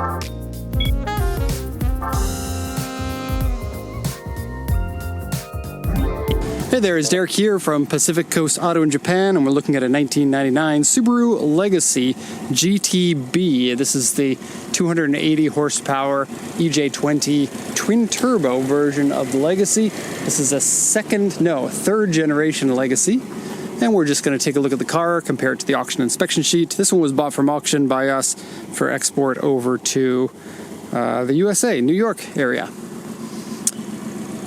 Hey there, it's Derek here from Pacific Coast Auto in Japan, and we're looking at a 1999 Subaru Legacy GTB. This is the 280 horsepower EJ20 twin turbo version of the Legacy. This is a third generation Legacy. And we're just going to take a look at the car, compare it to the auction inspection sheet. This one was bought from auction by us for export over to the USA, New York area.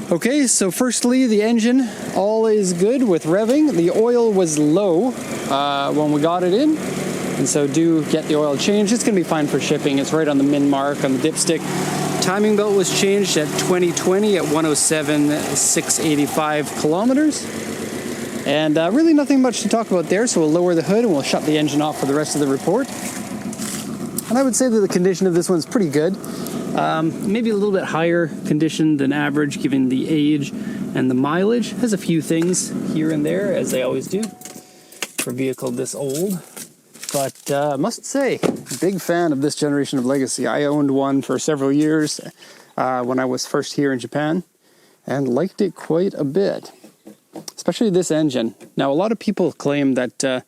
Okay, so firstly, the engine, all is good with revving. The oil was low when we got it in, and so do get the oil changed. It's going to be fine for shipping. It's right on the min mark on the dipstick. Timing belt was changed at 2020 at 107,685 kilometers. And really nothing much to talk about there, so we'll lower the hood and we'll shut the engine off for the rest of the report. And I would say that the condition of this one's pretty good. Maybe a little bit higher condition than average given the age and the mileage. Has a few things here and there, as they always do for a vehicle this old. But I must say, big fan of this generation of Legacy. I owned one for several years when I was first here in Japan and liked it quite a bit. Especially this engine. Now, a lot of people claim that the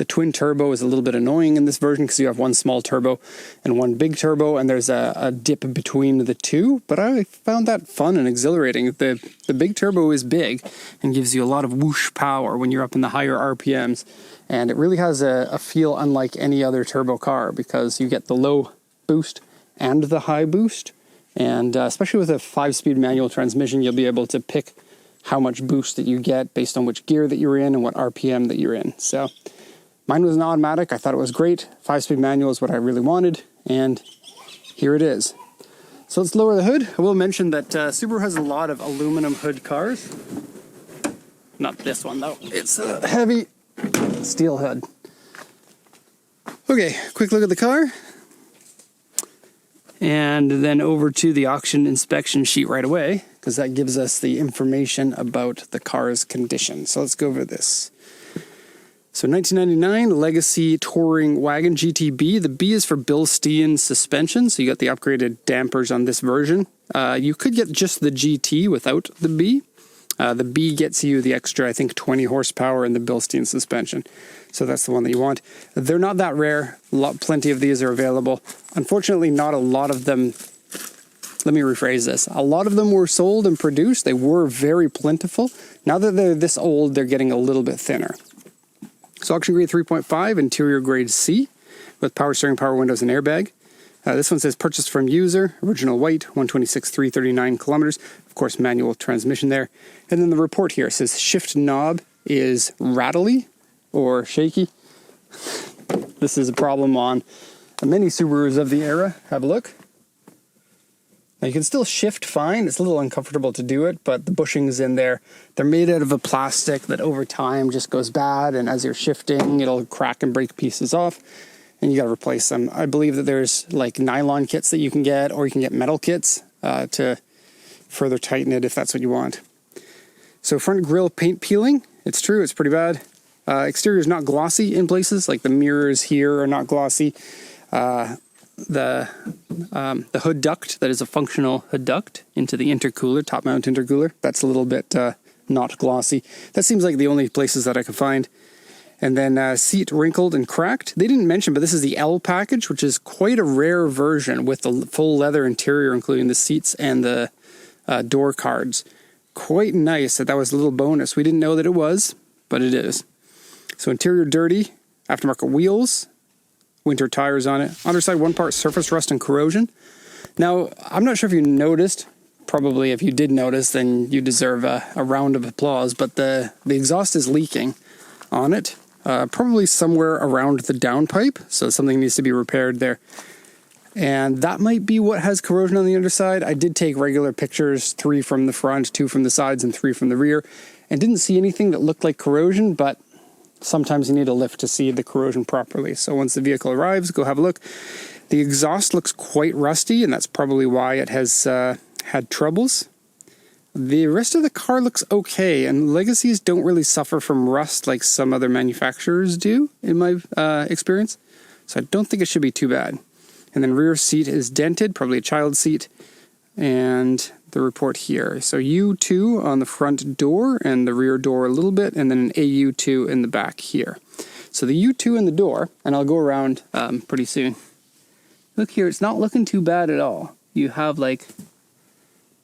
twin turbo is a little bit annoying in this version because you have one small turbo and one big turbo, and there's a dip between the two. But I found that fun and exhilarating. The big turbo is big and gives you a lot of whoosh power when you're up in the higher RPMs. And it really has a feel unlike any other turbo car because you get the low boost and the high boost. And especially with a 5-speed manual transmission, you'll be able to pick how much boost that you get based on which gear that you're in and what RPM that you're in. So mine was an automatic. I thought it was great. 5-speed manual is what I really wanted, and here it is. So let's lower the hood. I will mention that Subaru has a lot of aluminum hood cars. Not this one though. It's a heavy steel hood. Okay, quick look at the car. And then over to the auction inspection sheet right away, because that gives us the information about the car's condition. So let's go over this. So 1999 Legacy Touring Wagon GTB. The B is for Bilstein suspension, so you got the upgraded dampers on this version. You could get just the GT without the B. The B gets you the extra, I think, 20 horsepower in the Bilstein suspension. So that's the one that you want. They're not that rare. Plenty of these are available. Unfortunately, not a lot of them. Let me rephrase this. A lot of them were sold and produced. They were very plentiful. Now that they're this old, they're getting a little bit thinner. So auction grade 3.5, interior grade C, with power steering, power windows, and airbag. This one says purchased from user, original white, 126,339 kilometers. Of course, manual transmission there. And then the report here says shift knob is rattly or shaky. This is a problem on many Subarus of the era. Have a look. Now you can still shift fine. It's a little uncomfortable to do it, but the bushings in there, they're made out of a plastic that over time just goes bad, and as you're shifting, it'll crack and break pieces off, and you got to replace them. I believe that there's like nylon kits that you can get, or you can get metal kits to further tighten it if that's what you want. So front grille paint peeling, it's true, it's pretty bad. Exterior is not glossy in places, like the mirrors here are not glossy. The hood duct, that is a functional hood duct into the intercooler, top mount intercooler, that's a little bit not glossy. That seems like the only places that I could find. And then seat wrinkled and cracked. They didn't mention, but this is the L package, which is quite a rare version with the full leather interior, including the seats and the door cards. Quite nice that was a little bonus. We didn't know that it was, but it is. So interior dirty, aftermarket wheels, winter tires on it. Underside 1 part surface rust and corrosion. Now, I'm not sure if you noticed. Probably if you did notice, then you deserve a round of applause. But the exhaust is leaking on it. Probably somewhere around the downpipe. So something needs to be repaired there. And that might be what has corrosion on the underside. I did take regular pictures, 3 from the front, 2 from the sides, and 3 from the rear. And didn't see anything that looked like corrosion, but sometimes you need a lift to see the corrosion properly. So once the vehicle arrives, go have a look. The exhaust looks quite rusty, and that's probably why it has had troubles. The rest of the car looks okay, and Legacies don't really suffer from rust like some other manufacturers do, in my experience. So I don't think it should be too bad. And then rear seat is dented, probably a child seat. And the report here. So U2 on the front door and the rear door a little bit, and then an AU2 in the back here. So the U2 in the door, and I'll go around pretty soon. Look here, it's not looking too bad at all. You have like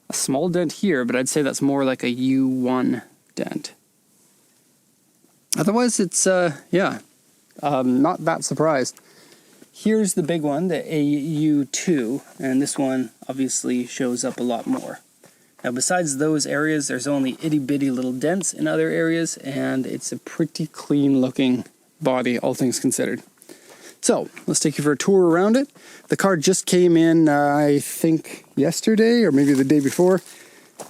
a small dent here, but I'd say that's more like a U1 dent. Otherwise, it's, not that surprised. Here's the big one, the AU2, and this one obviously shows up a lot more. Now, besides those areas, there's only itty-bitty little dents in other areas, and it's a pretty clean-looking body, all things considered. So, let's take you for a tour around it. The car just came in, I think, yesterday, or maybe the day before.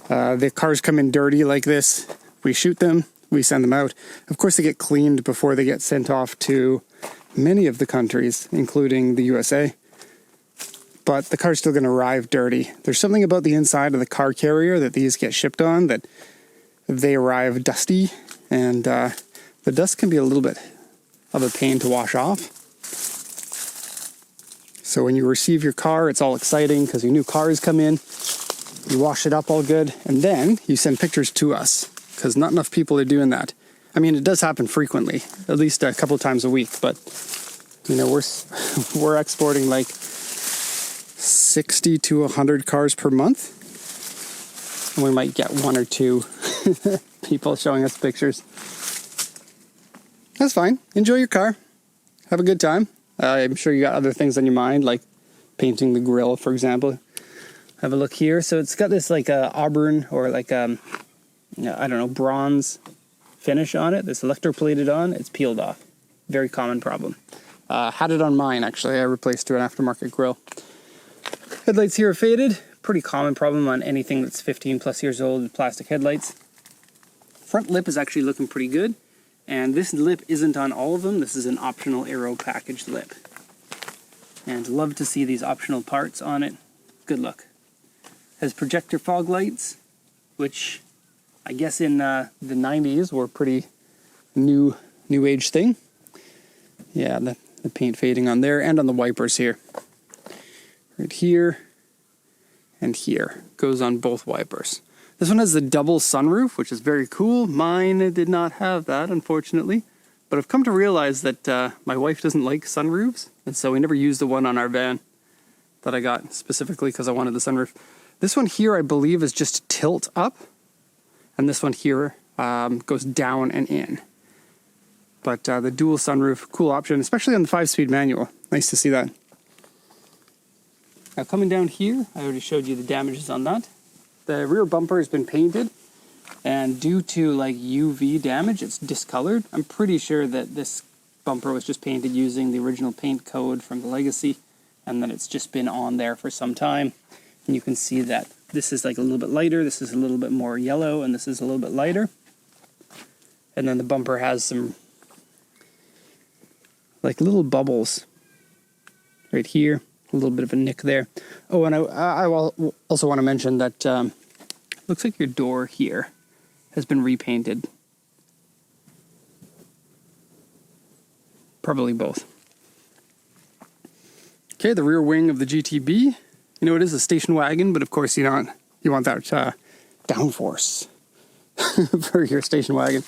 The cars come in dirty like this. We shoot them, we send them out. Of course, they get cleaned before they get sent off to many of the countries, including the USA, but the car's still going to arrive dirty. There's something about the inside of the car carrier that these get shipped on that they arrive dusty, and the dust can be a little bit of a pain to wash off. So when you receive your car, it's all exciting because your new car has come in, you wash it up all good, and then you send pictures to us, because not enough people are doing that. I mean, it does happen frequently, at least a couple of times a week, but, you know, we're exporting like 60 to 100 cars per month, and we might get one or two people showing us pictures. That's fine. Enjoy your car. Have a good time. I'm sure you got other things on your mind, like painting the grille, for example. Have a look here. So it's got this like auburn or like, I don't know, bronze finish on it. This electroplated on, it's peeled off. Very common problem. Had it on mine, actually. I replaced to an aftermarket grille. Headlights here are faded. Pretty common problem on anything that's 15 plus years old with plastic headlights. Front lip is actually looking pretty good. And this lip isn't on all of them. This is an optional aero packaged lip. And love to see these optional parts on it. Good look. Has projector fog lights, which I guess in the 90s were pretty new age thing. Yeah, the paint fading on there and on the wipers here. Right here and here. Goes on both wipers. This one has the double sunroof, which is very cool. Mine did not have that, unfortunately. But I've come to realize that my wife doesn't like sunroofs, and so we never used the one on our van that I got specifically because I wanted the sunroof. This one here, I believe, is just tilt up. And this one here goes down and in. But the dual sunroof, cool option, especially on the 5-speed manual. Nice to see that. Now coming down here, I already showed you the damages on that. The rear bumper has been painted, and due to like UV damage, it's discolored. I'm pretty sure that this bumper was just painted using the original paint code from the Legacy, and then it's just been on there for some time. And you can see that this is like a little bit lighter, this is a little bit more yellow, and this is a little bit lighter. And then the bumper has some like little bubbles right here, a little bit of a nick there. Oh, and I also want to mention that looks like your door here has been repainted. Probably both. Okay, the rear wing of the GTB. You know, it is a station wagon, but of course you want that downforce for your station wagon.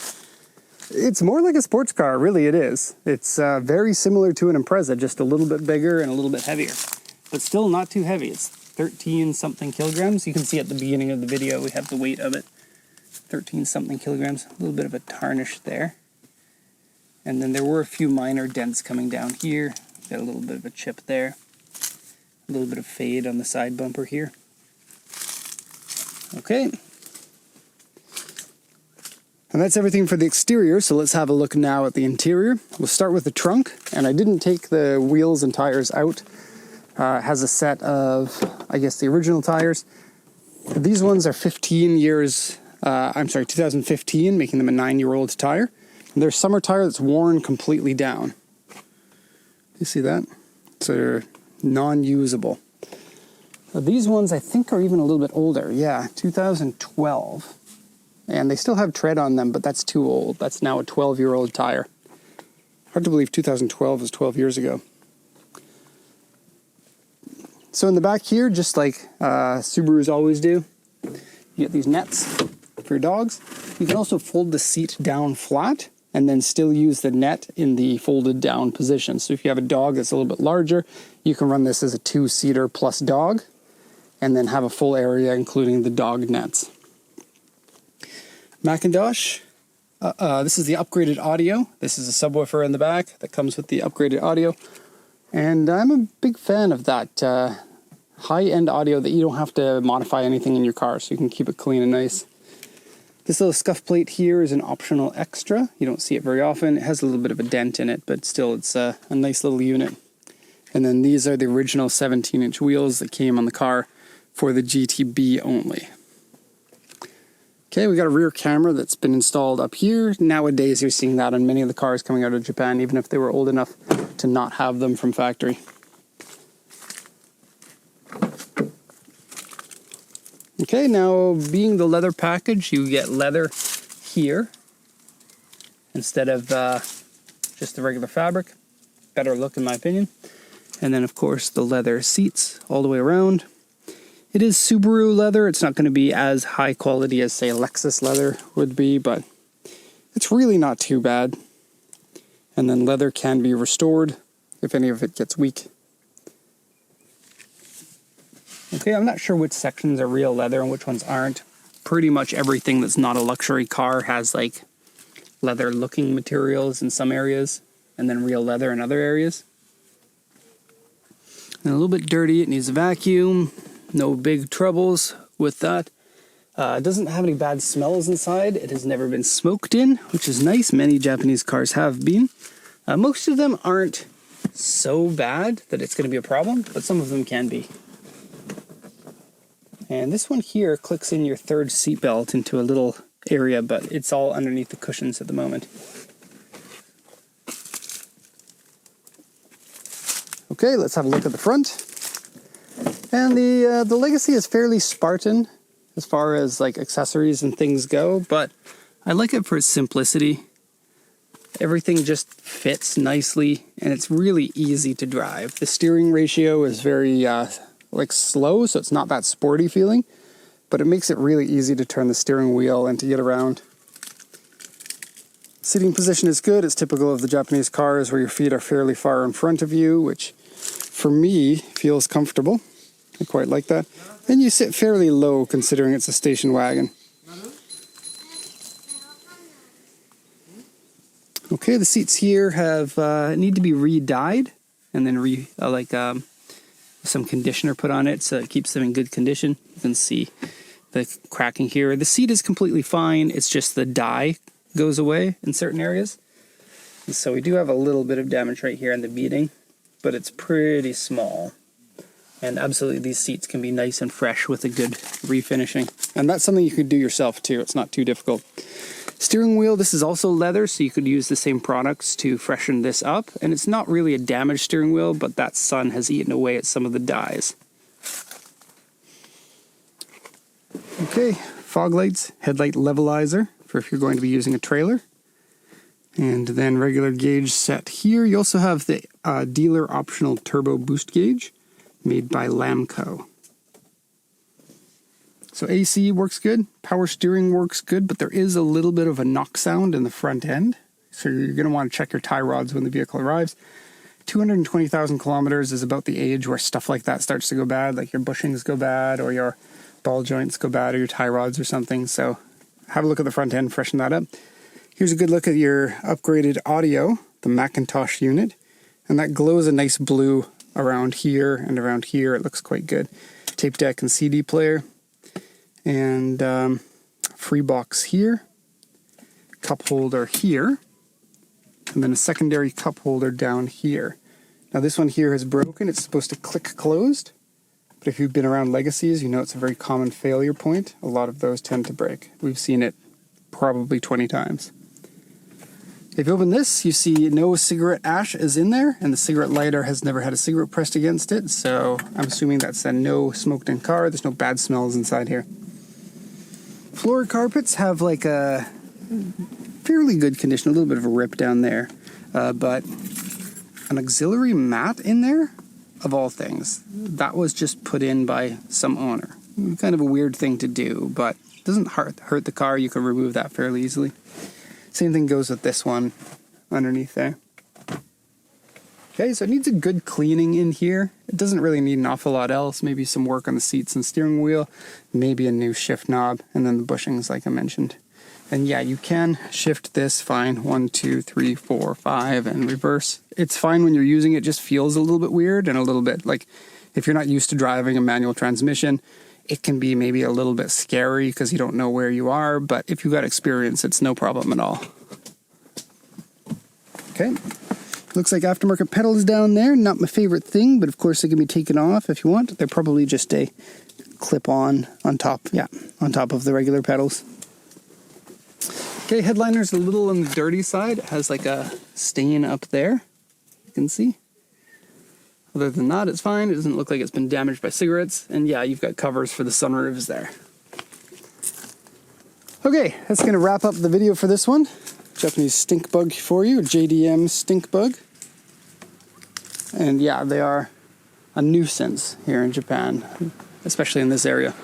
It's more like a sports car, really it is. It's very similar to an Impreza, just a little bit bigger and a little bit heavier. But still not too heavy. It's 13-something kilograms. You can see at the beginning of the video we have the weight of it. 13-something kilograms. A little bit of a tarnish there. And then there were a few minor dents coming down here. Got a little bit of a chip there. A little bit of fade on the side bumper here. Okay. And that's everything for the exterior, so let's have a look now at the interior. We'll start with the trunk, and I didn't take the wheels and tires out. It has a set of, I guess, the original tires. These ones are 2015, making them a 9-year-old tire. And they're summer tire that's worn completely down. You see that? So they're non-usable. These ones I think are even a little bit older. Yeah, 2012. And they still have tread on them, but that's too old. That's now a 12-year-old tire. Hard to believe 2012 was 12 years ago. So in the back here, just like Subarus always do, you get these nets for your dogs. You can also fold the seat down flat and then still use the net in the folded down position. So if you have a dog that's a little bit larger, you can run this as a 2-seater plus dog and then have a full area including the dog nets. Macintosh, this is the upgraded audio. This is a subwoofer in the back that comes with the upgraded audio. And I'm a big fan of that high-end audio that you don't have to modify anything in your car, so you can keep it clean and nice. This little scuff plate here is an optional extra. You don't see it very often. It has a little bit of a dent in it, but still it's a nice little unit. And then these are the original 17-inch wheels that came on the car for the GTB only. Okay, we got a rear camera that's been installed up here. Nowadays, you're seeing that on many of the cars coming out of Japan, even if they were old enough to not have them from factory. Okay, now being the leather package, you get leather here instead of just the regular fabric. Better look in my opinion. And then of course the leather seats all the way around. It is Subaru leather. It's not going to be as high quality as say Lexus leather would be, but it's really not too bad. And then leather can be restored if any of it gets weak. Okay, I'm not sure which sections are real leather and which ones aren't. Pretty much everything that's not a luxury car has like leather looking materials in some areas and then real leather in other areas. And a little bit dirty, it needs a vacuum. No big troubles with that. It doesn't have any bad smells inside. It has never been smoked in, which is nice. Many Japanese cars have been. Most of them aren't so bad that it's going to be a problem, but some of them can be. And this one here clicks in your third seatbelt into a little area, but it's all underneath the cushions at the moment. Okay, let's have a look at the front. And the Legacy is fairly Spartan as far as like accessories and things go, but I like it for its simplicity. Everything just fits nicely and it's really easy to drive. The steering ratio is very like slow, so it's not that sporty feeling, but it makes it really easy to turn the steering wheel and to get around. Sitting position is good. It's typical of the Japanese cars where your feet are fairly far in front of you, which for me feels comfortable. I quite like that. And you sit fairly low considering it's a station wagon. Okay, the seats here have need to be re-dyed and then some conditioner put on it so it keeps them in good condition. You can see the cracking here. The seat is completely fine. It's just the dye goes away in certain areas. And so we do have a little bit of damage right here in the beading, but it's pretty small. And absolutely these seats can be nice and fresh with a good refinishing. And that's something you could do yourself too. It's not too difficult. Steering wheel, this is also leather, so you could use the same products to freshen this up. And it's not really a damaged steering wheel, but that sun has eaten away at some of the dyes. Okay, fog lights, headlight levelizer for if you're going to be using a trailer. And then regular gauge set here. You also have the dealer optional turbo boost gauge made by Lamco. So AC works good, power steering works good, but there is a little bit of a knock sound in the front end. So you're going to want to check your tie rods when the vehicle arrives. 220,000 kilometers is about the age where stuff like that starts to go bad, like your bushings go bad or your ball joints go bad or your tie rods or something. So have a look at the front end, freshen that up. Here's a good look at your upgraded audio, the Macintosh unit, and that glows a nice blue around here and around here. It looks quite good. Tape deck and CD player. And free box here, cup holder here, and then a secondary cup holder down here. Now this one here is broken. It's supposed to click closed, but if you've been around Legacies, you know it's a very common failure point. A lot of those tend to break. We've seen it probably 20 times. If you open this, you see no cigarette ash is in there, and the cigarette lighter has never had a cigarette pressed against it, so I'm assuming that's a no smoked in car. There's no bad smells inside here. Floor carpets have like a fairly good condition, a little bit of a rip down there, but an auxiliary mat in there of all things. That was just put in by some owner. Kind of a weird thing to do, but it doesn't hurt the car. You can remove that fairly easily. Same thing goes with this one underneath there. Okay, so it needs a good cleaning in here. It doesn't really need an awful lot else. Maybe some work on the seats and steering wheel. Maybe a new shift knob, and then the bushings like I mentioned. And yeah, you can shift this fine. 1, 2, 3, 4, 5, and reverse. It's fine when you're using it. It just feels a little bit weird and a little bit like if you're not used to driving a manual transmission, it can be maybe a little bit scary because you don't know where you are. But if you've got experience, it's no problem at all. Okay. Looks like aftermarket pedals down there. Not my favorite thing, but of course they can be taken off if you want. They're probably just a clip-on top. Yeah, on top of the regular pedals. Okay, headliner's a little on the dirty side. It has like a stain up there. You can see. Other than that, it's fine. It doesn't look like it's been damaged by cigarettes. And yeah, you've got covers for the sunroofs there. Okay, that's going to wrap up the video for this one. Japanese stink bug for you, JDM stink bug. And yeah, they are a nuisance here in Japan, especially in this area.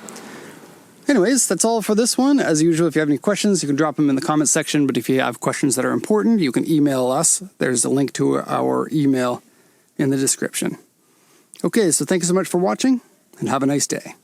Anyways, that's all for this one. As usual, if you have any questions, you can drop them in the comments section. But if you have questions that are important, you can email us. There's a link to our email in the description. Okay, so thank you so much for watching, and have a nice day.